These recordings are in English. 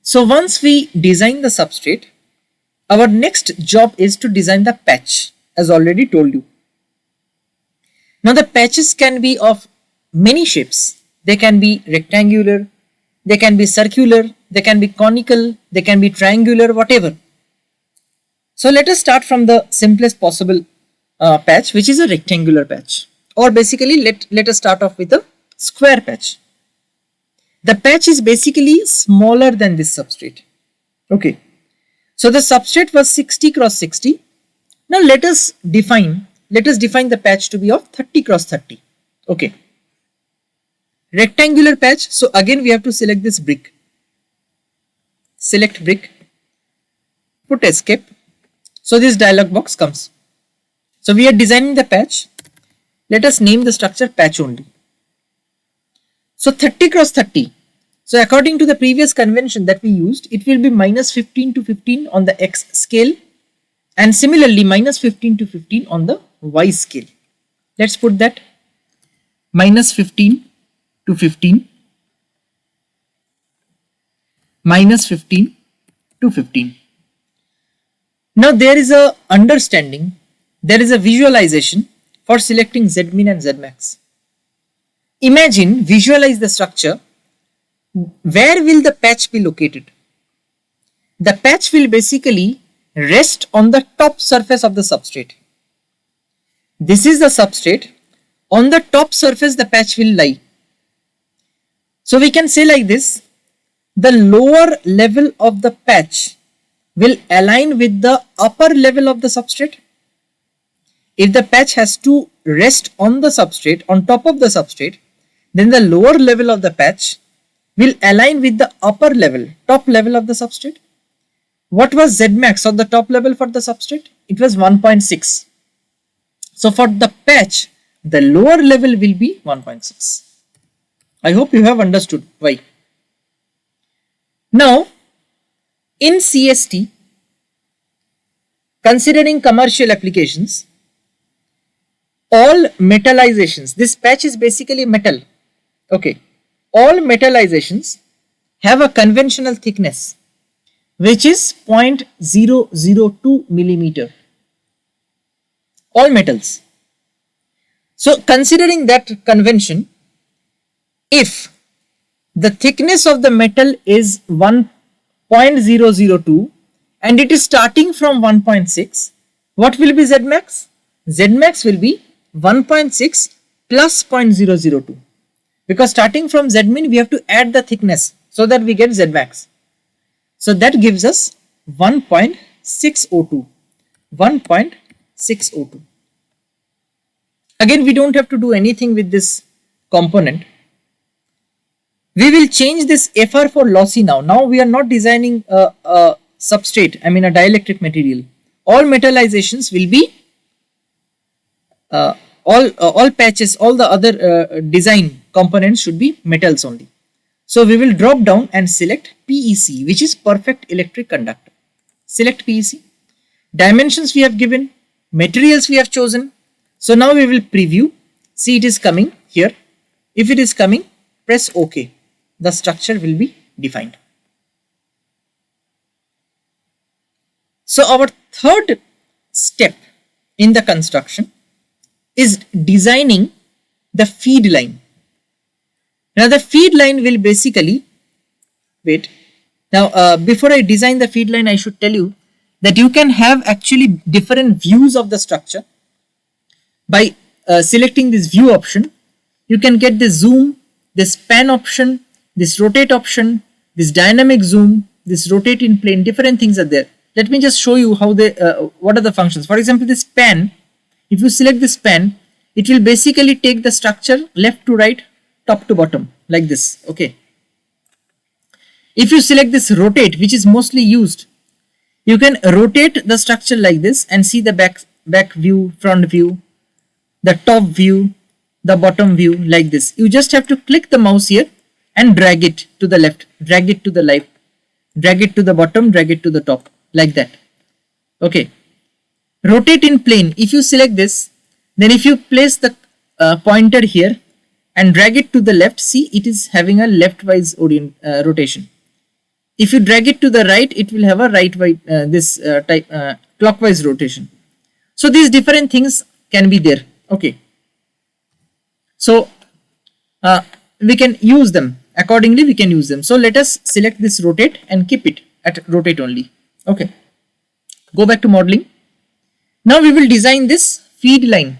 So once we design the substrate, our next job is to design the patch, as already told you. Now the patches can be of many shapes. They can be rectangular, they can be circular, they can be conical, they can be triangular, whatever. So let us start from the simplest possible patch, which is a rectangular patch, or basically let us start off with a square patch. The patch is basically smaller than this substrate. Okay, so the substrate was 60 cross 60. Now let us define the patch to be of 30 cross 30. Okay, rectangular patch. So again we have to select this brick. Select brick, put escape. So this dialog box comes. So we are designing the patch. Let us name the structure patch only. So 30 cross 30. So according to the previous convention that we used, it will be minus 15 to 15 on the X scale, and similarly minus 15 to 15 on the Y scale. Let's put that minus 15 to 15, minus 15 to 15. Now there is a understanding, there is a visualization for selecting Zmin and Zmax. Imagine, visualize the structure. Where will the patch be located? The patch will basically rest on the top surface of the substrate. This is the substrate. On the top surface the patch will lie. So we can say like this: the lower level of the patch will align with the upper level of the substrate. If the patch has to rest on the substrate, on top of the substrate, then the lower level of the patch will align with the upper level, top level of the substrate. What was Zmax on the top level for the substrate? It was 1.6. So for the patch, the lower level will be 1.6. I hope you have understood why. Now, in CST, considering commercial applications, all metallizations, this patch is basically metal. Okay, all metallizations have a conventional thickness which is 0.002 millimeter. All metals. So considering that convention, if the thickness of the metal is 1.002 and it is starting from 1.6, what will be Zmax? Zmax will be 1.6 plus 0.002, because starting from Zmin we have to add the thickness so that we get Zmax. So that gives us 1.602. 1.602. Again, we don't have to do anything with this component. We will change this FR for lossy now. Now we are not designing a substrate, I mean a dielectric material. All metallizations will be all patches, all the other design components should be metals only. So we will drop down and select PEC, which is perfect electric conductor. Select PEC. Dimensions we have given, materials we have chosen. So now we will preview. See, it is coming here. If it is coming, press OK. The structure will be defined. So our third step in the construction is designing the feed line. Now the feed line will basically, wait, now before I design the feed line, I should tell you that you can have actually different views of the structure. By selecting this view option, you can get this zoom, this pan option, this rotate option, this dynamic zoom, this rotate in plane, different things are there. Let me just show you how they, what are the functions. For example, this pan, if you select this pan, it will basically take the structure left to right, top to bottom, like this. Okay. If you select this rotate, which is mostly used, you can rotate the structure like this and see the back view, front view, the top view, the bottom view, like this. You just have to click the mouse here and drag it to the left, drag it to the left, drag it to the bottom, drag it to the top, like that. Okay. Rotate in plane. If you select this, then if you place the pointer here and drag it to the left, see, it is having a leftwise rotation. If you drag it to the right, it will have a clockwise rotation. So these different things can be there. Okay. So we can use them accordingly. We can use them. So let us select this rotate and keep it at rotate only. Okay. Go back to modeling. Now we will design this feed line.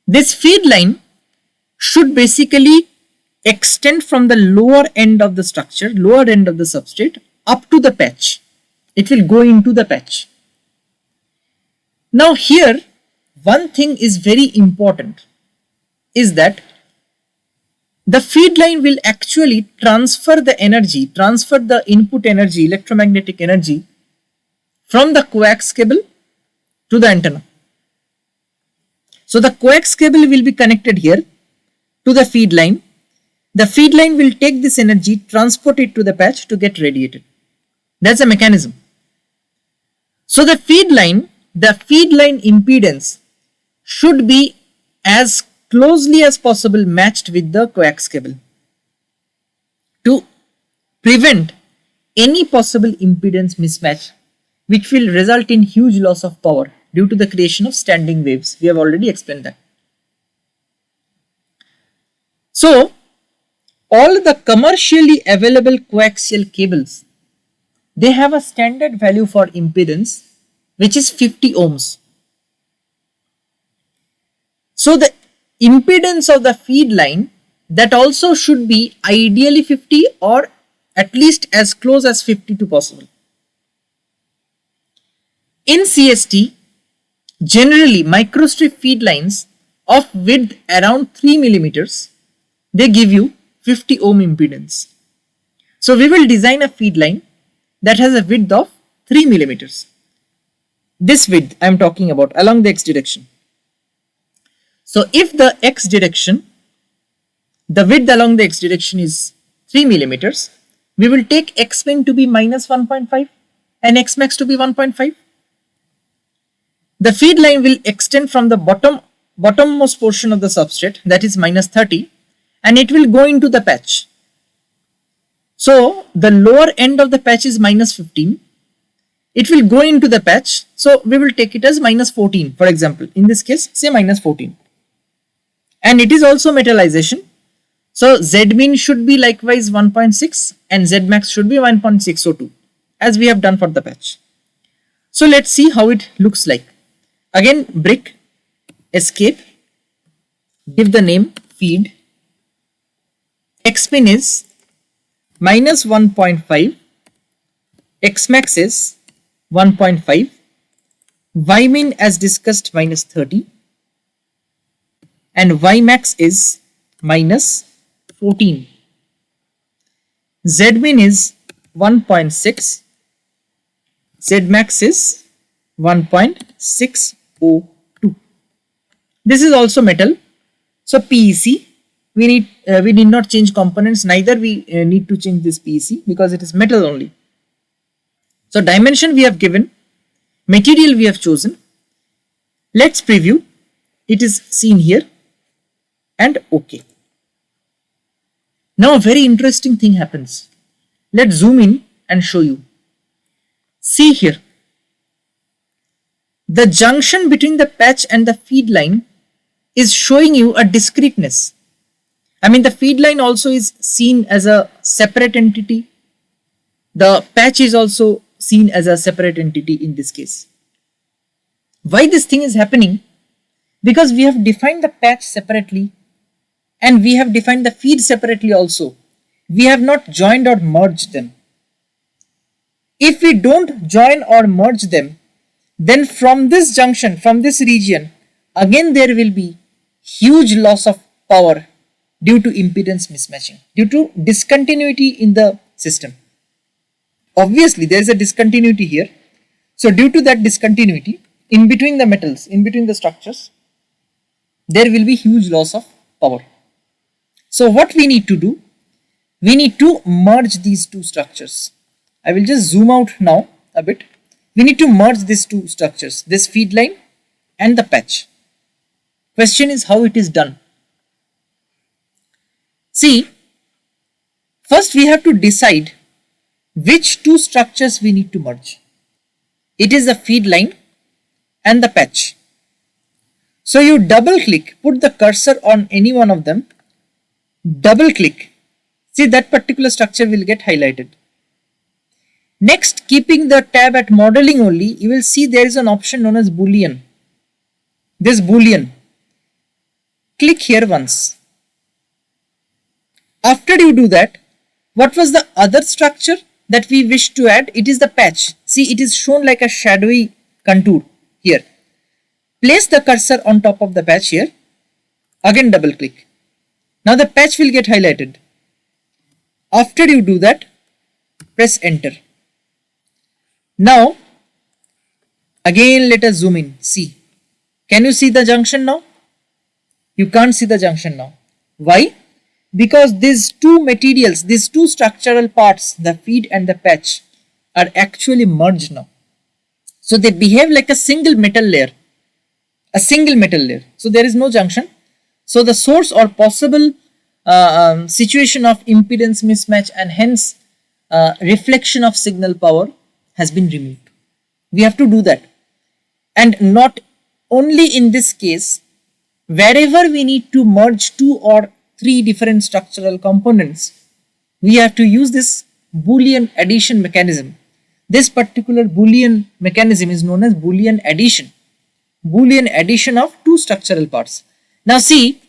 This feed line should basically extend from the lower end of the structure, lower end of the substrate up to the patch. It will go into the patch. Now here, one thing is very important is that the feed line will actually transfer the energy, transfer the input energy, electromagnetic energy from the coax cable to the antenna. So the coax cable will be connected here to the feed line. The feed line will take this energy, transport it to the patch to get radiated. That's a mechanism. So the feed line impedance should be as closely as possible matched with the coax cable to prevent any possible impedance mismatch, which will result in huge loss of power due to the creation of standing waves. We have already explained that. So all the commercially available coaxial cables, they have a standard value for impedance which is 50 ohms. So the impedance of the feed line, that also should be ideally 50 or at least as close as 50 to possible. In CST, generally microstrip feed lines of width around 3 millimeters, they give you 50 ohm impedance. So we will design a feed line that has a width of 3 millimeters. This width I am talking about along the x direction. So if the x direction, the width along the x direction is 3 millimeters, we will take x min to be minus 1.5 and x max to be 1.5. The feed line will extend from the bottommost portion of the substrate, that is minus 30, and it will go into the patch. So the lower end of the patch is minus 15. It will go into the patch. So we will take it as minus 14, for example. In this case, say minus 14. And it is also metallization. So Z min should be likewise 1.6 and Z max should be 1.602, as we have done for the patch. So let's see how it looks like. Again, brick, escape, give the name feed. X min is minus 1.5, X max is 1.5, Y min as discussed minus 30, and Y max is minus 14. Z min is 1.6, Z max is 1.602. This is also metal. So PEC, we need not change components, neither we need to change this PEC because it is metal only. So dimension we have given, material we have chosen. Let's preview. It is seen here and OK. Now a very interesting thing happens. Let's zoom in and show you. See here. The junction between the patch and the feed line is showing you a discreteness. I mean, the feed line also is seen as a separate entity. The patch is also seen as a separate entity in this case. Why this thing is happening? Because we have defined the patch separately and we have defined the feed separately also. We have not joined or merged them. If we don't join or merge them, then from this junction, from this region, again there will be huge loss of power due to impedance mismatching, due to discontinuity in the system. Obviously, there is a discontinuity here. So due to that discontinuity, in between the metals, in between the structures, there will be huge loss of power. So what we need to do, we need to merge these two structures. I will just zoom out now a bit. We need to merge these two structures, this feed line and the patch. Question is how it is done. See, first we have to decide which two structures we need to merge. It is the feed line and the patch. So you double click, put the cursor on any one of them, double click. See, that particular structure will get highlighted. Next, keeping the tab at modeling only, you will see there is an option known as Boolean. This Boolean. Click here once. After you do that, what was the other structure that we wish to add? It is the patch. See, it is shown like a shadowy contour here. Place the cursor on top of the patch here. Again double click. Now the patch will get highlighted. After you do that, press enter. Now, again let us zoom in. See. Can you see the junction now? You can't see the junction now. Why? Because these two materials, these two structural parts, the feed and the patch, are actually merged now. So they behave like a single metal layer. A single metal layer. So there is no junction. So the source or possible situation of impedance mismatch and hence reflection of signal power has been removed. We have to do that. And not only in this case, wherever we need to merge two or three different structural components, we have to use this Boolean addition mechanism. This particular Boolean mechanism is known as Boolean addition. Boolean addition of two structural parts. Now see,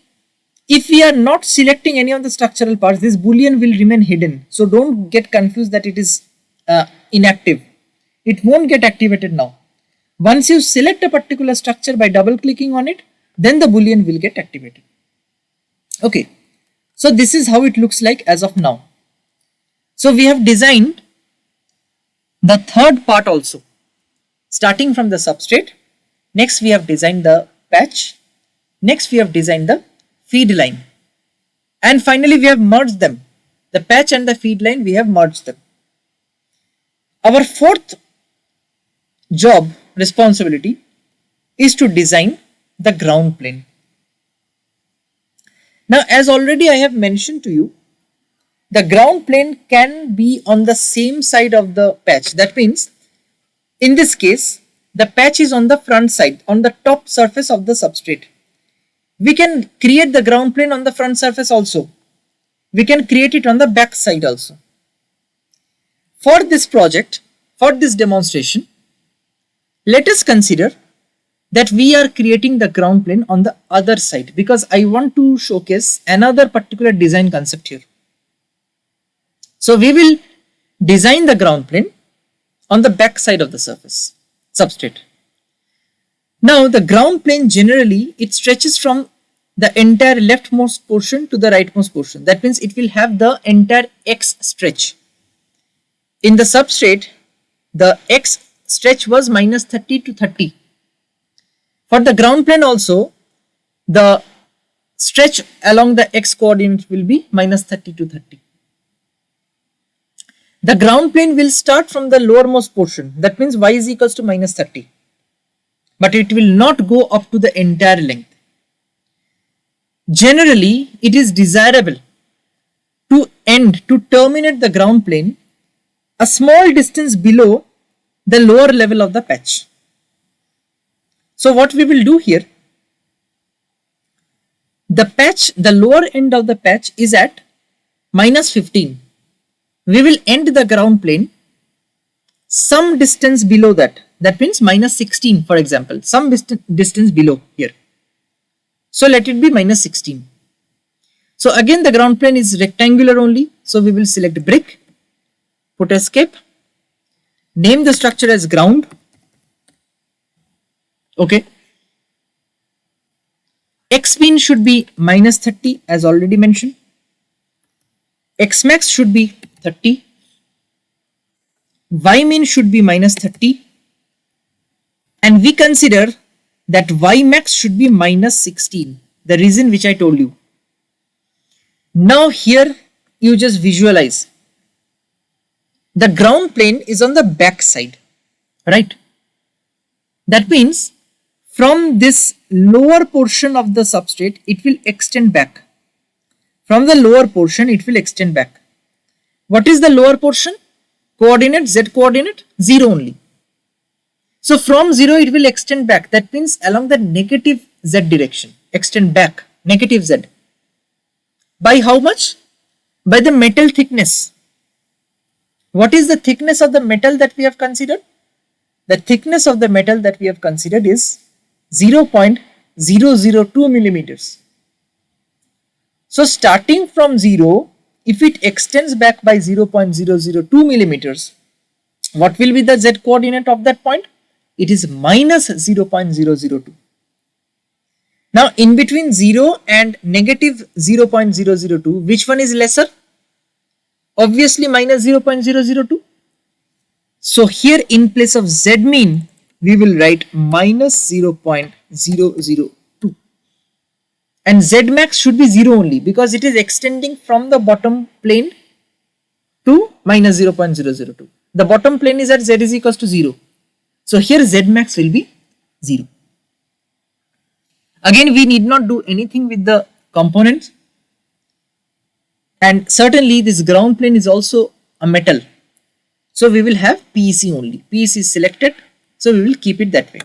if we are not selecting any of the structural parts, this Boolean will remain hidden. So don't get confused that it is inactive. It won't get activated now. Once you select a particular structure by double clicking on it, then the Boolean will get activated. Okay, so this is how it looks like as of now. So we have designed the third part also, starting from the substrate. Next we have designed the patch. Next we have designed the feed line. And finally we have merged them. The patch and the feed line, we have merged them. Our fourth job, responsibility, is to design the ground plane. Now, as already I have mentioned to you, the ground plane can be on the same side of the patch. That means, in this case, the patch is on the front side, on the top surface of the substrate. We can create the ground plane on the front surface also. We can create it on the back side also. For this project, for this demonstration, let us consider that we are creating the ground plane on the other side, because I want to showcase another particular design concept here. So we will design the ground plane on the back side of the surface substrate. Now the ground plane generally, it stretches from the entire leftmost portion to the rightmost portion. That means it will have the entire X stretch. In the substrate, the X stretch was minus 30 to 30. For the ground plane also, the stretch along the X coordinate will be minus 30 to 30. The ground plane will start from the lowermost portion. That means Y is equals to minus 30. But it will not go up to the entire length. Generally, it is desirable to terminate the ground plane a small distance below the lower level of the patch. So what we will do here, the patch, the lower end of the patch is at minus 15. We will end the ground plane some distance below that. That means minus 16, for example, some distance below here. So let it be minus 16. So again the ground plane is rectangular only. So we will select brick, put escape, name the structure as ground. Okay. X min should be minus 30 as already mentioned. X max should be 30. Y min should be minus 30. And we consider that Y max should be minus 16. The reason which I told you. Now here you just visualize. The ground plane is on the back side, right? That means from this lower portion of the substrate, it will extend back. From the lower portion, it will extend back. What is the lower portion? coordinate, z coordinate, 0 only. So from 0 it will extend back. That means along the negative z direction, extend back, negative z. By how much? By the metal thickness. What is the thickness of the metal that we have considered? The thickness of the metal that we have considered is 0.002 millimeters. So starting from 0, if it extends back by 0.002 millimeters, what will be the z coordinate of that point? It is minus 0.002. Now in between 0 and negative 0.002, which one is lesser? Obviously minus 0.002. So here in place of z mean, we will write minus 0.002. And z max should be 0 only because it is extending from the bottom plane to minus 0.002. The bottom plane is at z is equals to 0. So here z max will be 0. Again, we need not do anything with the components. And certainly this ground plane is also a metal. So we will have PEC only. PEC is selected. So we will keep it that way.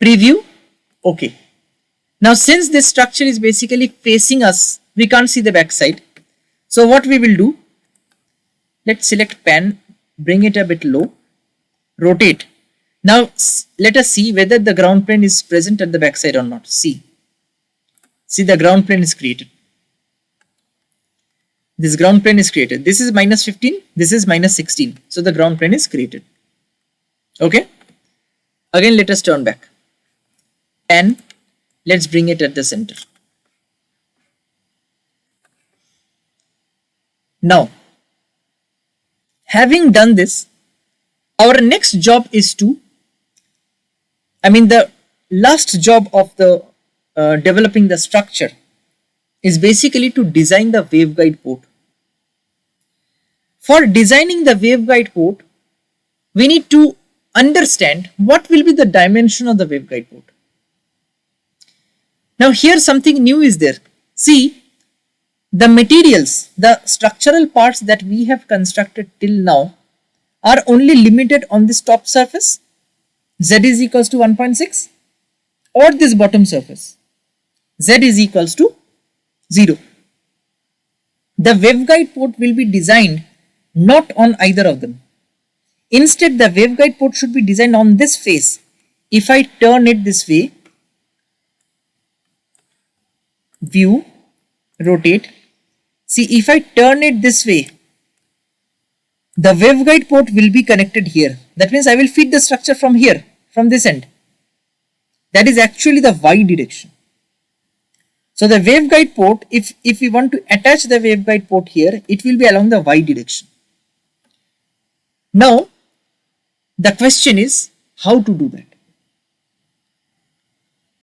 Preview. Okay. Now since this structure is basically facing us, we can't see the back side. So what we will do, let's select pan, bring it a bit low, rotate. Now let us see whether the ground plane is present at the back side or not. See the ground plane is created. This ground plane is created. This is minus 15, this is minus 16. So the ground plane is created. Okay. Again let us turn back. And let's bring it at the center. Now, having done this, our next job is to, the last job of the developing the structure is basically to design the waveguide port. For designing the waveguide port, we need to understand what will be the dimension of the waveguide port. Now here something new is there. See, the materials, the structural parts that we have constructed till now are only limited on this top surface, z is equals to 1.6, or this bottom surface, z is equals to 0. The waveguide port will be designed not on either of them. Instead, the waveguide port should be designed on this face. If I turn it this way, view, rotate. See, if I turn it this way, the waveguide port will be connected here. That means I will feed the structure from here, from this end. That is actually the y direction. So the waveguide port, if we want to attach the waveguide port here, it will be along the y direction. Now, the question is how to do that.